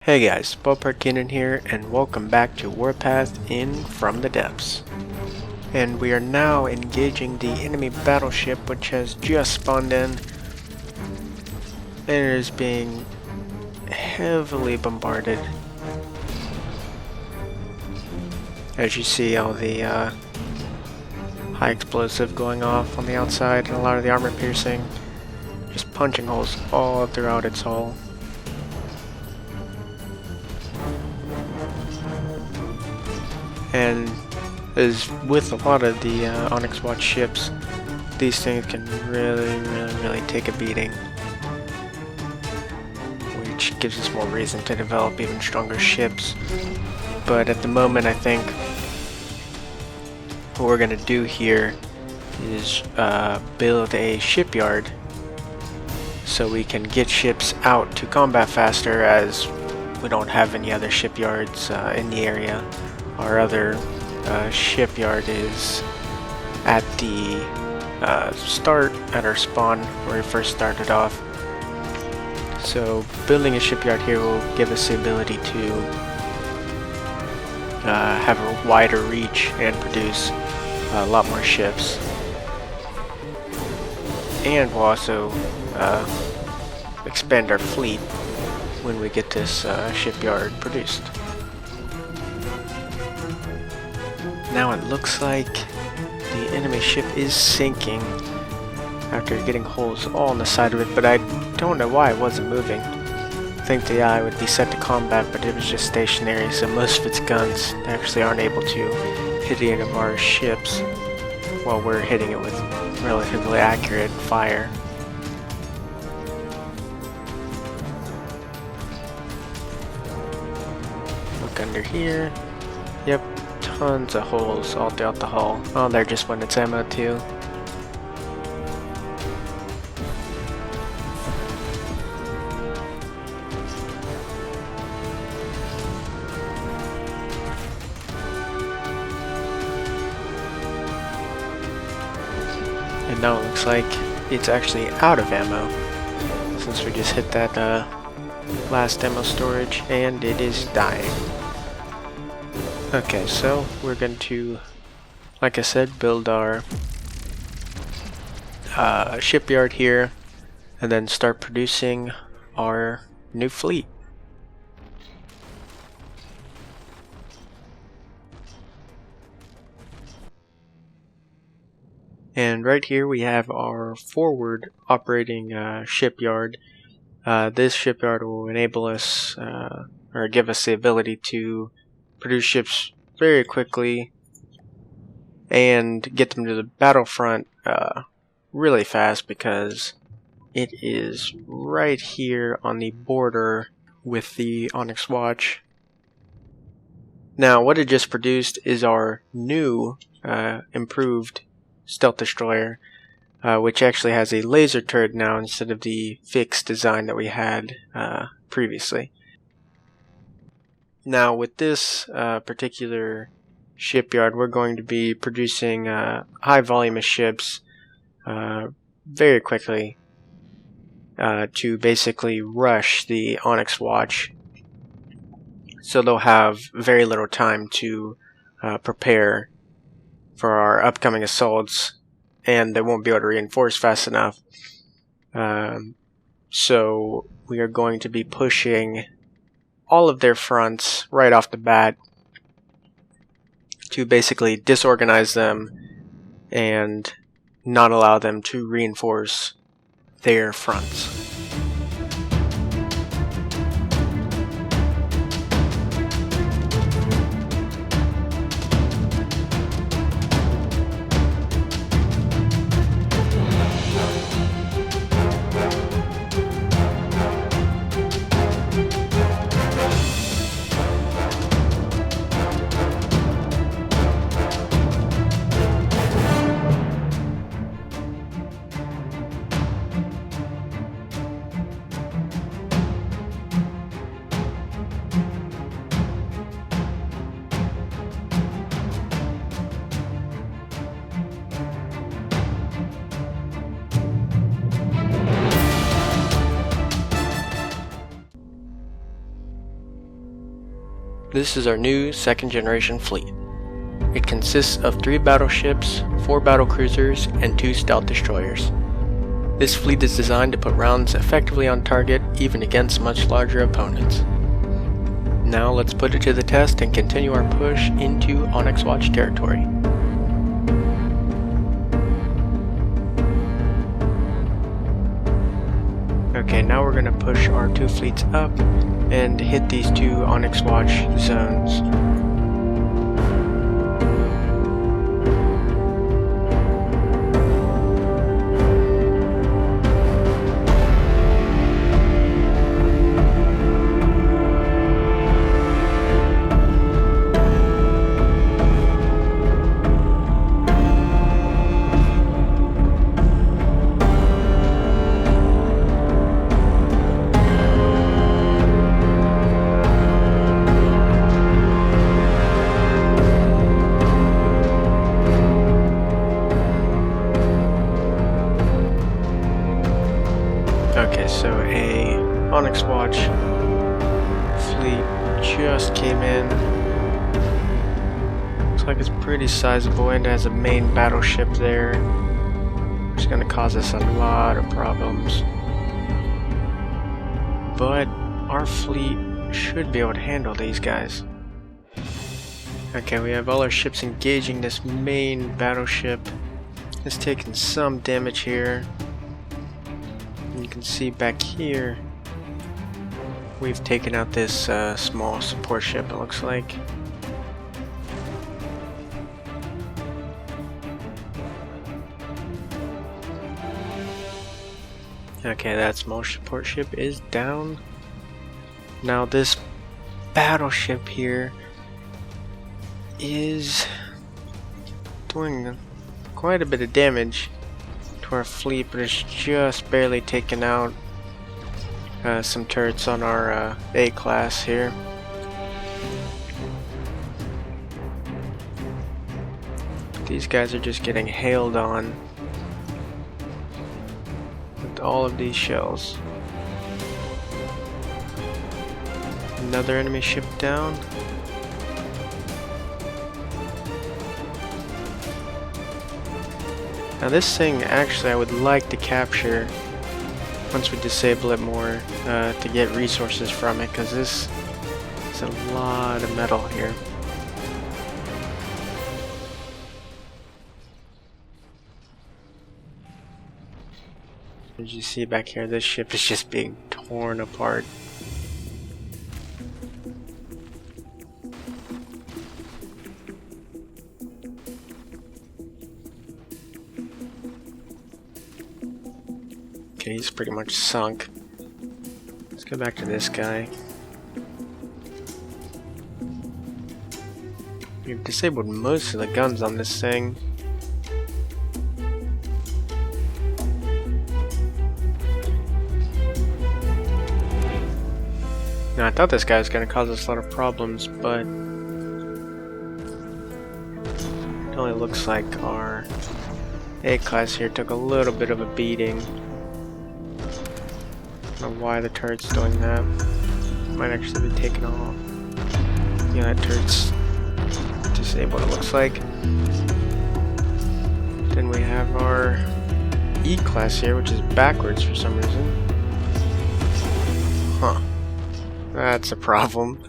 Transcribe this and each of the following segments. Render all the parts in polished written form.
Hey guys, ballparkkenan here, and welcome back to Warpath in From the Depths. And we are now engaging the enemy battleship, which has just spawned in. And it is being heavily bombarded. As you see, all the high explosive going off on the outside, and a lot of the armor piercing. Just punching holes all throughout its hull. And as with a lot of the Onyx Watch ships, these things can really take a beating, which gives us more reason to develop even stronger ships. But at the moment, I think what we're going to do here is build a shipyard so we can get ships out to combat faster, as we don't have any other shipyards in the area. Our other shipyard is at the start, at our spawn where we first started off. So building a shipyard here will give us the ability to have a wider reach and produce a lot more ships. And we'll also expand our fleet when we get this shipyard produced. Now it looks like the enemy ship is sinking after getting holes all on the side of it, but I don't know why it wasn't moving. I think the eye would be set to combat, but it was just stationary, so most of its guns actually aren't able to hit any of our ships while we're hitting it with relatively accurate fire. Look under here. Yep. Tons of holes all throughout the hull. Oh, there just went its ammo too. And now it looks like it's actually out of ammo, since we just hit that last ammo storage, and it is dying. Okay, so we're going to, like I said, build our shipyard here, and then start producing our new fleet. And right here we have our forward operating shipyard. This shipyard will enable us, or give us the ability to produce ships very quickly and get them to the battlefront really fast, because it is right here on the border with the Onyx Watch. Now what it just produced is our new improved stealth destroyer, which actually has a laser turret now instead of the fixed design that we had previously. Now with this particular shipyard, we're going to be producing high volume of ships very quickly to basically rush the Onyx Watch, so they'll have very little time to prepare for our upcoming assaults, and they won't be able to reinforce fast enough. So we are going to be pushing all of their fronts right off the bat to basically disorganize them and not allow them to reinforce their fronts. This is our new second generation fleet. It consists of 3 battleships, 4 battlecruisers, and 2 stealth destroyers. This fleet is designed to put rounds effectively on target even against much larger opponents. Now let's put it to the test and continue our push into Onyx Watch territory. Okay, now we're going to push our 2 fleets up and hit these 2 Onyx Watch zones. Okay, so a Onyx Watch fleet just came in. Looks like it's pretty sizable and has a main battleship there, which is going to cause us a lot of problems. But our fleet should be able to handle these guys. Okay, we have all our ships engaging this main battleship. It's taking some damage here. You can see back here we've taken out this small support ship, it looks like. Okay, that small support ship is down. Now this battleship here is doing quite a bit of damage to our fleet, but it's just barely taken out some turrets on our A class here. These guys are just getting hailed on with all of these shells. Another enemy ship down. Now this thing, actually, I would like to capture once we disable it more to get resources from it, because this is a lot of metal here. As you see back here, this ship is just being torn apart. Okay, he's pretty much sunk. Let's go back to this guy. We've disabled most of the guns on this thing. Now, I thought this guy was going to cause us a lot of problems, but it only looks like our A-class here took a little bit of a beating. I don't know why the turret's doing that. Might actually be taken off. Yeah, that turret's disabled, it looks like. Then we have our E-class here, which is backwards for some reason. Huh. That's a problem.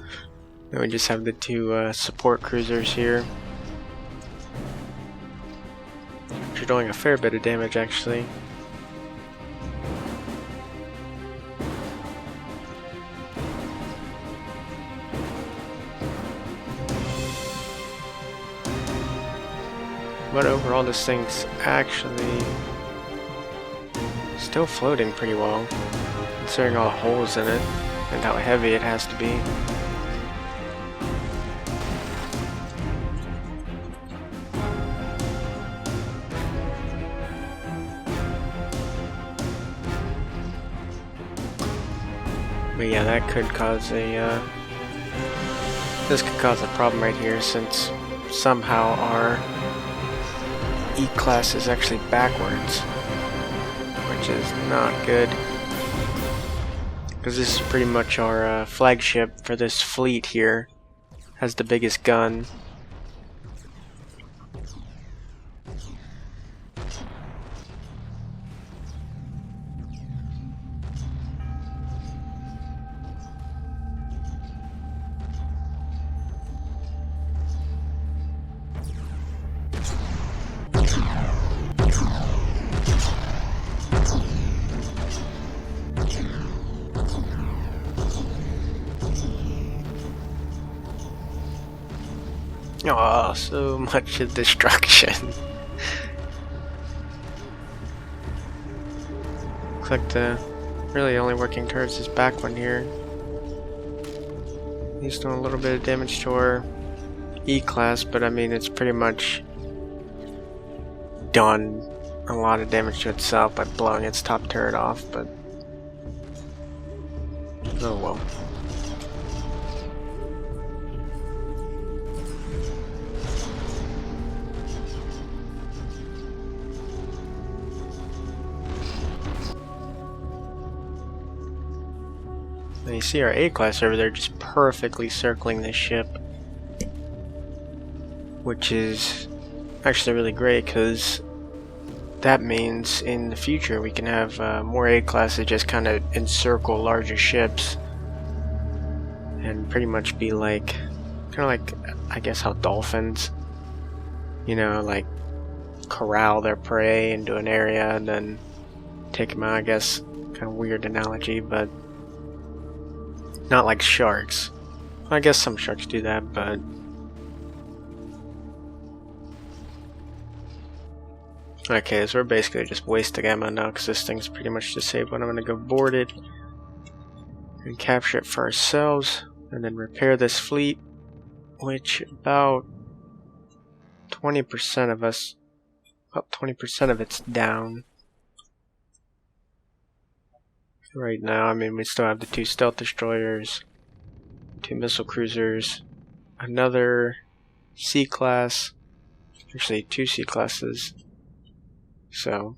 Then we just have the 2 support cruisers here, which are doing a fair bit of damage, actually. But overall, this thing's actually still floating pretty well, considering all the holes in it and how heavy it has to be. But yeah, that could cause a this could cause a problem right here, since somehow our E-class is actually backwards, which is not good, because this is pretty much our flagship for this fleet here. has the biggest gun. Oh, so much of destruction. Looks like the really only working turret is this back one here. He's doing a little bit of damage to our E-class, but I mean it's pretty much done a lot of damage to itself by blowing its top turret off, but oh well. And you see our A-class over there just perfectly circling this ship, which is actually really great because that means in the future we can have more A-classes just kind of encircle larger ships and pretty much be like, kind of like, I guess how dolphins, you know, like corral their prey into an area and then take them out. I guess kind of weird analogy, but not like sharks. I guess some sharks do that, but okay, so we're basically just wasting ammo now because this thing's pretty much disabled. I'm gonna go board it and capture it for ourselves and then repair this fleet, which about 20% of us, about 20% of it's down right now. I mean, we still have the 2 stealth destroyers, 2 missile cruisers, another C-class, actually 2 C-classes. So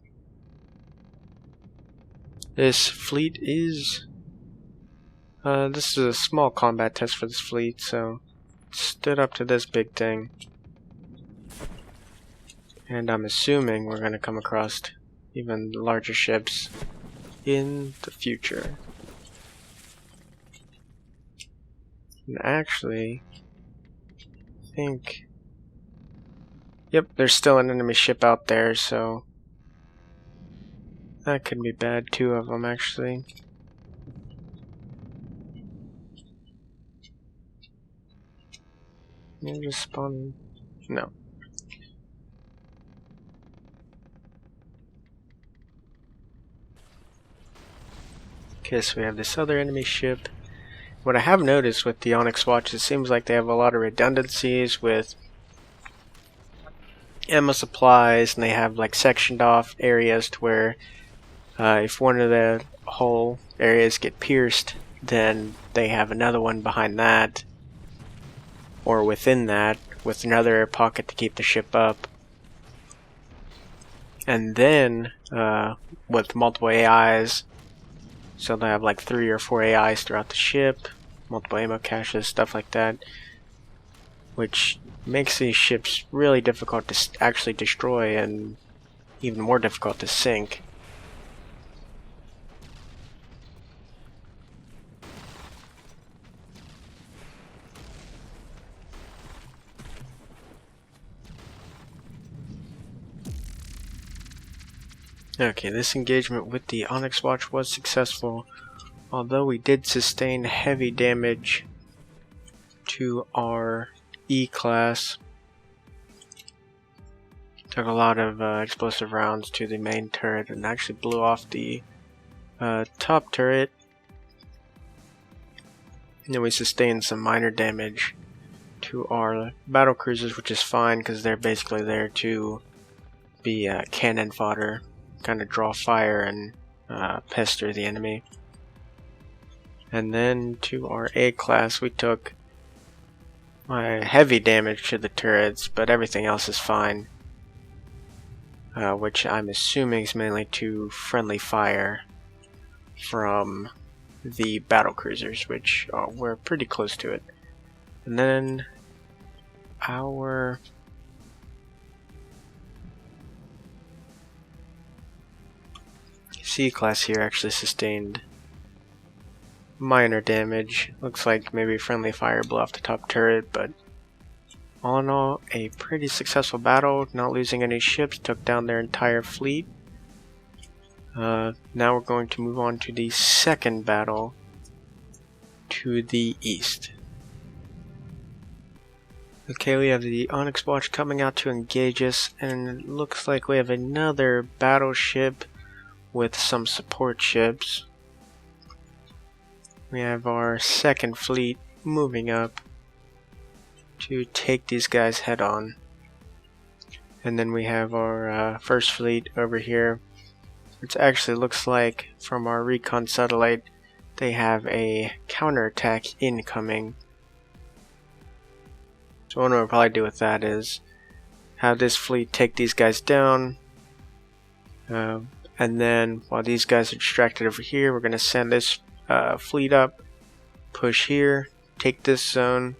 this fleet is this is a small combat test for this fleet, so it stood up to this big thing, and I'm assuming we're going to come across even larger ships in the future. And actually, I think, yep, there's still an enemy ship out there, so that could be bad. 2 of them actually. Maybe just spawn. No. Okay, so we have this other enemy ship. What I have noticed with the Onyx Watch, it seems like they have a lot of redundancies with ammo supplies, and they have like sectioned off areas to where if one of the hull areas get pierced, then they have another one behind that, or within that, with another pocket to keep the ship up. And then with multiple AIs, so they have like 3 or 4 AIs throughout the ship, multiple ammo caches, stuff like that, which makes these ships really difficult to actually destroy and even more difficult to sink. Okay, this engagement with the Onyx Watch was successful, although we did sustain heavy damage to our E-class. Took a lot of explosive rounds to the main turret and actually blew off the top turret. And then we sustained some minor damage to our battle cruisers, which is fine because they're basically there to be cannon fodder, kind of draw fire and pester the enemy. And then to our A-class, we took heavy damage to the turrets, but everything else is fine, which I'm assuming is mainly to friendly fire from the battle cruisers, which we're pretty close to it. And then our C class here actually sustained minor damage. Looks like maybe friendly fire blew off the top turret, but all in all, a pretty successful battle, not losing any ships, took down their entire fleet. Now we're going to move on to the second battle to the east. Okay, we have the Onyx Watch coming out to engage us, and it looks like we have another battleship with some support ships. We have our second fleet moving up to take these guys head on. And then we have our first fleet over here. It actually looks like from our recon satellite they have a counterattack incoming. So what we'll probably do with that is have this fleet take these guys down. And then while these guys are distracted over here, we're going to send this fleet up, push here, take this zone,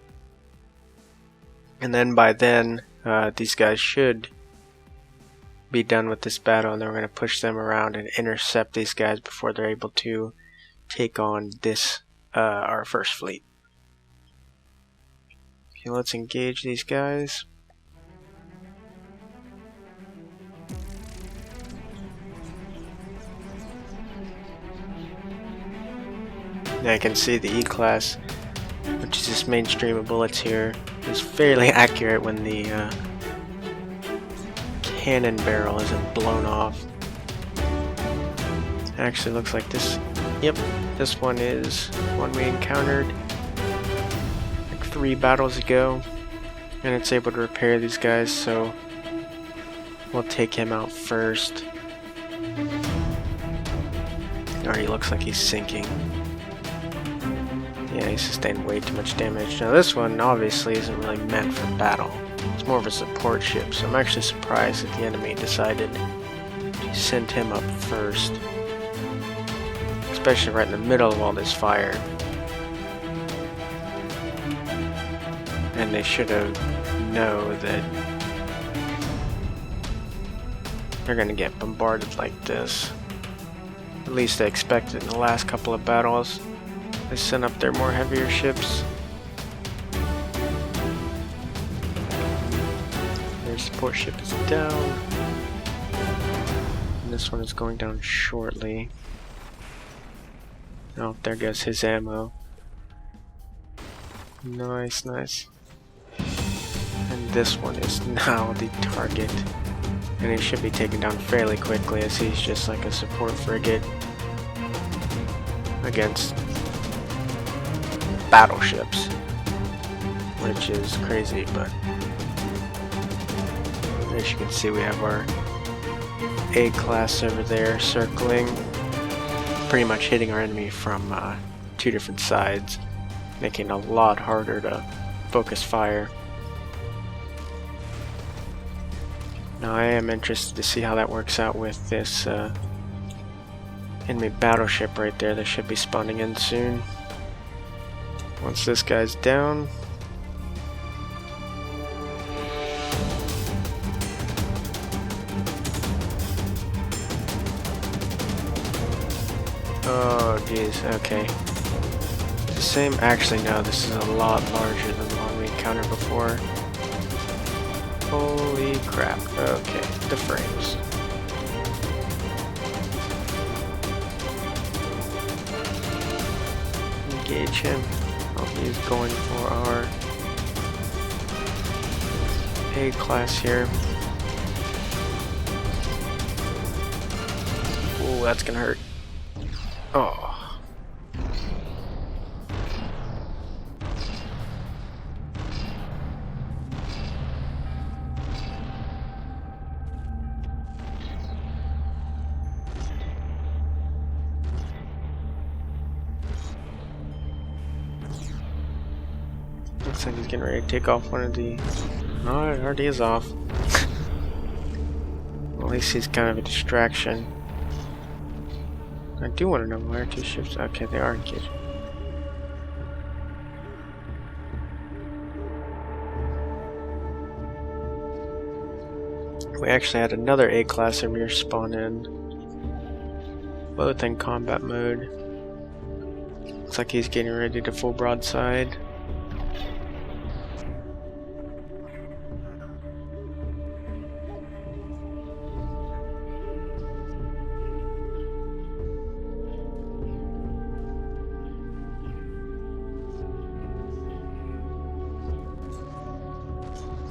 and then by then these guys should be done with this battle, and then we're going to push them around and intercept these guys before they're able to take on this our first fleet. Okay, let's engage these guys. Now I can see the E-class, which is this main stream of bullets here, is fairly accurate when the cannon barrel isn't blown off. Actually looks like this, yep, this one is one we encountered like 3 battles ago, and it's able to repair these guys, so we'll take him out first. Already looks like he's sinking. Yeah, he sustained way too much damage. Now this one obviously isn't really meant for battle. It's more of a support ship, so I'm actually surprised that the enemy decided to send him up first. Especially right in the middle of all this fire. And they should have known that they're gonna get bombarded like this. At least I expected in the last couple of battles. They sent up their more heavier ships. Their support ship is down. And this one is going down shortly. Oh, there goes his ammo. Nice, nice. And this one is now the target. And he should be taken down fairly quickly, as he's just like a support frigate against battleships, which is crazy. But as you can see, we have our A-class over there circling, pretty much hitting our enemy from 2 different sides, making it a lot harder to focus fire. Now I am interested to see how that works out with this enemy battleship right there. They should be spawning in soon. Once this guy's down, oh jeez, okay. The same, actually no, this is a lot larger than the one we encountered before. Holy crap, okay, the frames. Engage him. Oh, he's going for our A-class here. Ooh, that's gonna hurt. Oh. Looks like he's getting ready to take off one of the... Oh, it already is off. Well, at least he's kind of a distraction. I do want to know where 2 ships... Okay, they are engaged. we actually had another A-class Emir spawn in. Both in combat mode. Looks like he's getting ready to full broadside.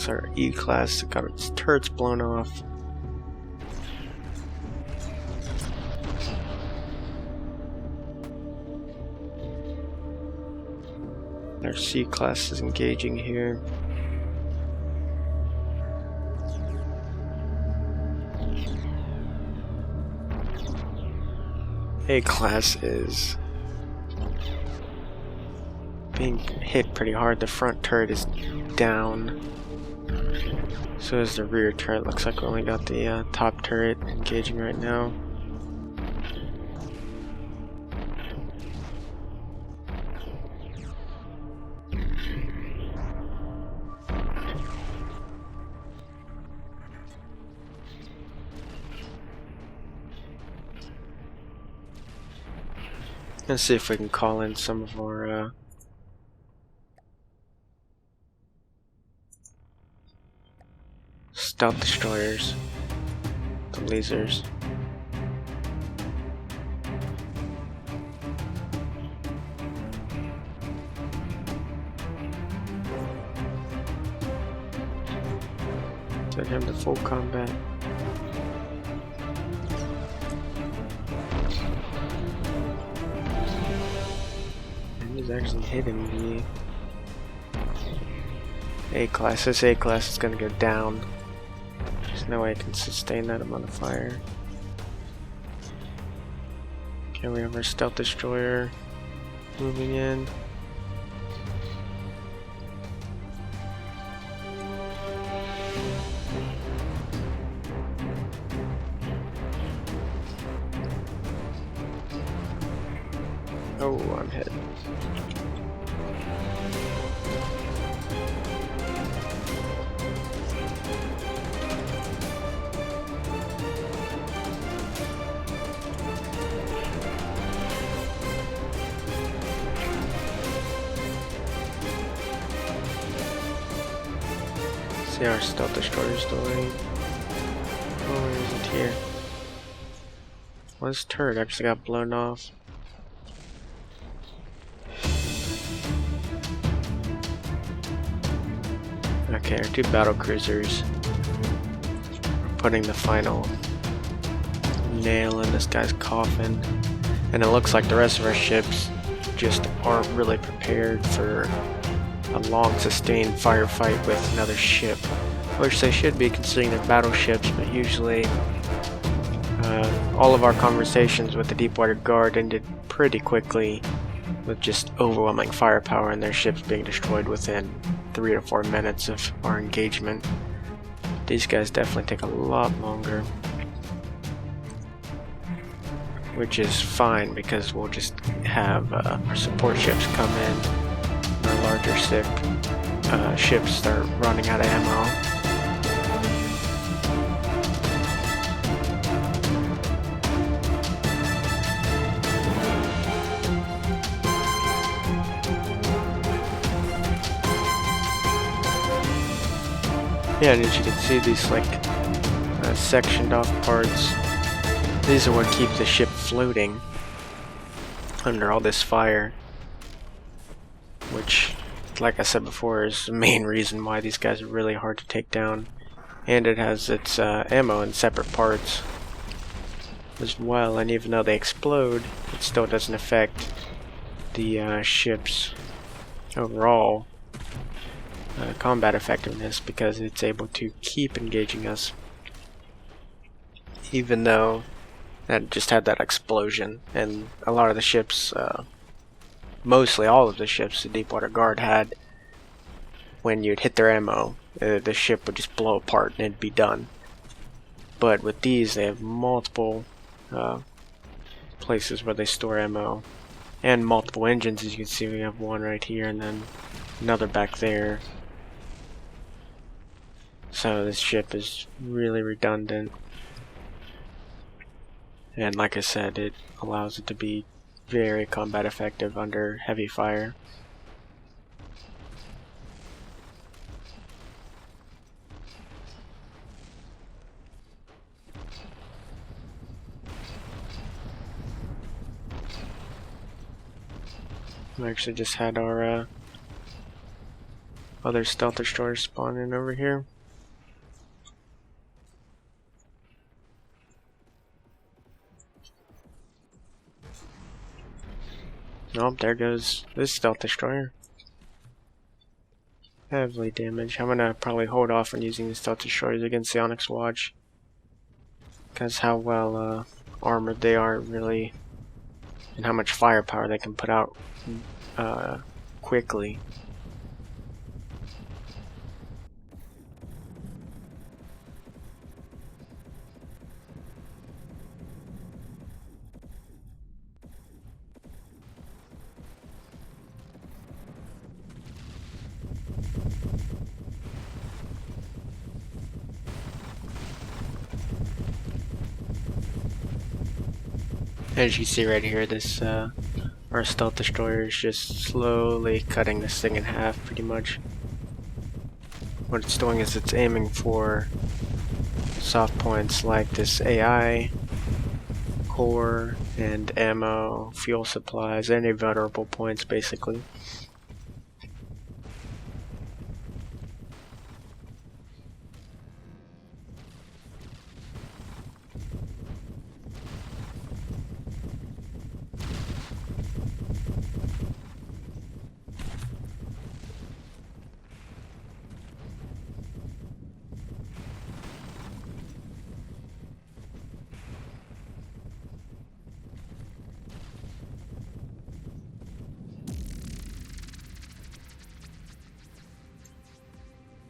Our E-class got its turrets blown off. Our C-class is engaging here. A-class is being hit pretty hard. The front turret is down. So is the rear turret. Looks like we only got the top turret engaging right now. Let's see if we can call in some of our stealth destroyers, the lasers. Set him to full combat. And he's actually hitting the A-class. This A-class is going to go down. There's no way I can sustain that amount of fire. Okay, we have our stealth destroyer moving in. Oh, I'm hit. See our stealth destroyer's doing. Oh, where is it here? Well, this turret actually got blown off. Okay, our two battle cruisers are putting the final nail in this guy's coffin, and it looks like the rest of our ships just aren't really prepared for a long sustained firefight with another ship, which they should be considering they're battleships, but usually all of our conversations with the Deepwater Guard ended pretty quickly with just overwhelming firepower and their ships being destroyed within 3 to 4 minutes of our engagement. These guys definitely take a lot longer, which is fine because we'll just have our support ships come in, our larger ships start running out of ammo. Yeah, and as you can see, these like sectioned off parts, these are what keep the ship floating under all this fire, which, like I said before, is the main reason why these guys are really hard to take down. And it has its ammo in separate parts as well, and even though they explode, it still doesn't affect the ship's overall combat effectiveness because it's able to keep engaging us even though that just had that explosion. And a lot of the ships, mostly all of the ships the Deepwater Guard had, when you'd hit their ammo, the ship would just blow apart and it'd be done. But with these, they have multiple places where they store ammo and multiple engines. As you can see, we have one right here and then another back there. So this ship is really redundant. And like I said, it allows it to be very combat effective under heavy fire. We actually just had our other stealth destroyers spawning over here. Nope, there goes this stealth destroyer. Heavily damaged. I'm gonna probably hold off on using the stealth destroyers against the Onyx Watch, because how well armored they are really, and how much firepower they can put out quickly. As you see right here, this our stealth destroyer is just slowly cutting this thing in half, pretty much. What it's doing is it's aiming for soft points like this AI, core, and ammo, fuel supplies, any vulnerable points basically.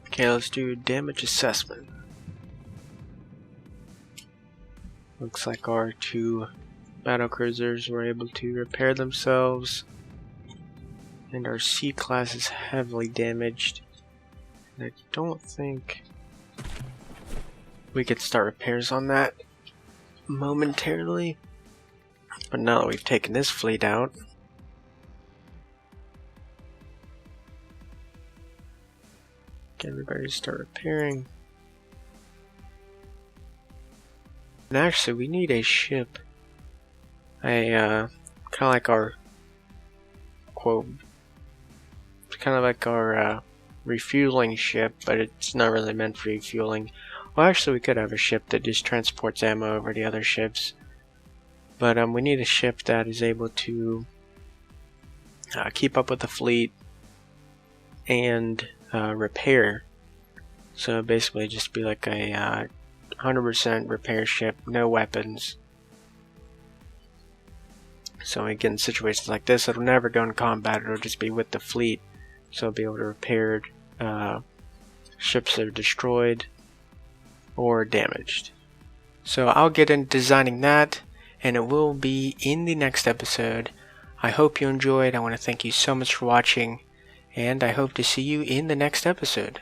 Okay, let's do damage assessment. Looks like our two battle cruisers were able to repair themselves, and our C class is heavily damaged. And I don't think we could start repairs on that momentarily, but now that we've taken this fleet out, get everybody to start repairing. And actually, we need a ship. Kind of like our quote. It's kind of like our refueling ship, but it's not really meant for refueling. Well, actually, we could have a ship that just transports ammo over the other ships, but we need a ship that is able to keep up with the fleet and repair. So basically, just be like a 100% repair ship, no weapons. So when we get in situations like this, it'll never go in combat, it'll just be with the fleet. So it'll be able to repair ships that are destroyed or damaged. So I'll get into designing that, and it will be in the next episode. I hope you enjoyed. I want to thank you so much for watching, and I hope to see you in the next episode.